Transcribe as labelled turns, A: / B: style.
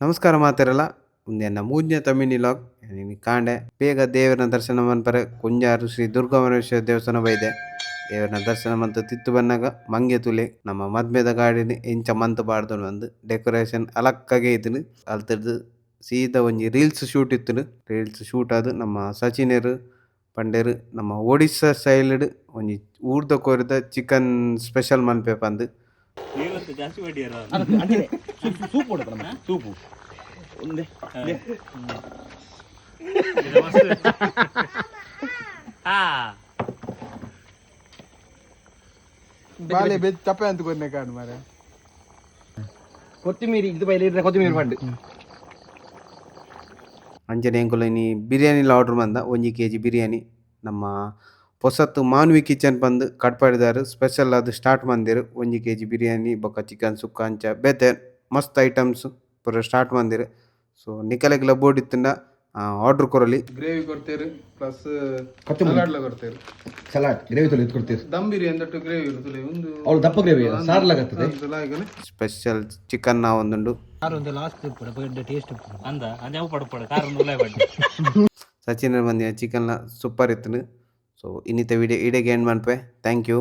A: ನಮಸ್ಕಾರ ಮಾತೆರಲ್ಲ ಉಂದೆನ್ನ ಮೂಜ್ಞ ತಮಿನಿ ಲಾಗ್ ಕಾಂಡೆ ಬೇಗ ದೇವರ ದರ್ಶನ ಮನ್ಪರೆ ಕುಂಜಾರು ಶ್ರೀ ದುರ್ಗಮರೇಶ್ವರ ದೇವಸ್ಥಾನ ಬೈದೆ ದೇವರನ ದರ್ಶನ ಮಂತು ತಿತ್ತು ಬನ್ನಾಗ ಮಂಗೆ ತುಲೆ ನಮ್ಮ ಮದ್ಮೆದ ಗಾಡಿನಿ ಎಂಚ ಮಂತ್ ಬಾರ್ದು ಬಂದು ಡೆಕೋರೇಷನ್ ಅಲಕ್ಕಗೆ ಇತ್ತು ಅಲ್ತದ್ದು ಸೀದಾ ಒಂಜಿ ರೀಲ್ಸ್ ಶೂಟ್ ಇತ್ತು ರೀಲ್ಸ್ ಶೂಟ್ ಆದ್ ನಮ್ಮ ಸಚಿನರು ಪಂಡೇರು ನಮ್ಮ ಒಡಿಸ್ಸಾ ಸ್ಟೈಲ್ಡ್ ಒಂಜಿ ಊರ್ದ ಕೋರಿದ ಚಿಕನ್ ಸ್ಪೆಷಲ್ ಮನ್ಪೆ ಪಂದ್
B: ಸೂಪ್ ಸೂಪು
C: ಬಾಲೆ ಬೆಚ್ಚ ಚಪ್ಪೆ ಅಂತ ಕೊನ್ನೆ ಕಾಡು ಮಾರೆ
B: ಕೊತ್ತಿಮೀರಿ ಇದು ಬೈಲಿ ಇದ್ರೆ ಕೊತ್ತಿಮೀರಿ ಪಂಡು
A: ಅಂಜನೆ ಎಂಕುಲು ಬಿರಿಯಾನಿಲ ಆರ್ಡರ್ ಮಂದ 1 kg ಬಿರಿಯಾನಿ ನಮ್ಮ ಹೊಸತ್ತು ಮಾನ್ವಿ ಕಿಚನ್ ಬಂದು ಕಟ್ಪಾಡಿದಾರು ಸ್ಪೆಷಲ್ ಅದು ಸ್ಟಾರ್ಟ್ ಮಂದಿರು 1 kg ಬಿರಿಯಾನಿ ಬೊಕ್ಕ ಚಿಕನ್ ಸುಕ್ಕ ಅಂಚ ಬೇತೆ ಮಸ್ತ್ ಐಟಮ್ಸ್ ಪೂರ ಸ್ಟಾರ್ಟ್ ಮಂದಿರು ಸೊ ನಿಕಲೆಗ್ಲ ಬೋರ್ಡ್ ಇತ್ತಂಡ ಆರ್ಡರ್ ಕೊರಲಿ
C: ಗ್ರೇವಿ ಕೊಡ್ತೇರು ಪ್ಲಸ್ ಸಲಾಡ್ಲ ಕೊಡ್ತೇರು
B: ಸಲಾಡ್ ಗ್ರೇವಿ ತೊಲೆ ಕೊಡ್ತೀರಿ
C: ದಮ್ ಬಿರಿಯಾನಿ ದಟ್ಟು ಗ್ರೇವಿ ಇರುತ್ತಲೆ ಒಂದು
B: ಅವಳು ದಪ್ಪ ಗ್ರೇವಿ ಸಾರ್ಲಾಗತ್ತದೆ
A: ಸ್ಪೆಷಲ್ ಚಿಕನ್ ನಾ ಒಂದುಂಡು ಸಚಿನ್ ಮಂದಿಯ ಚಿಕನ್ ಸೂಪರ್ ಇತ್ತು ಸೊ ಇನ್ನಿತ ವಿಡಿಯೋ ಇಡೆಗೆ ಎಂಡ್ ಮನ್ಪೆ ಥ್ಯಾಂಕ್ ಯು.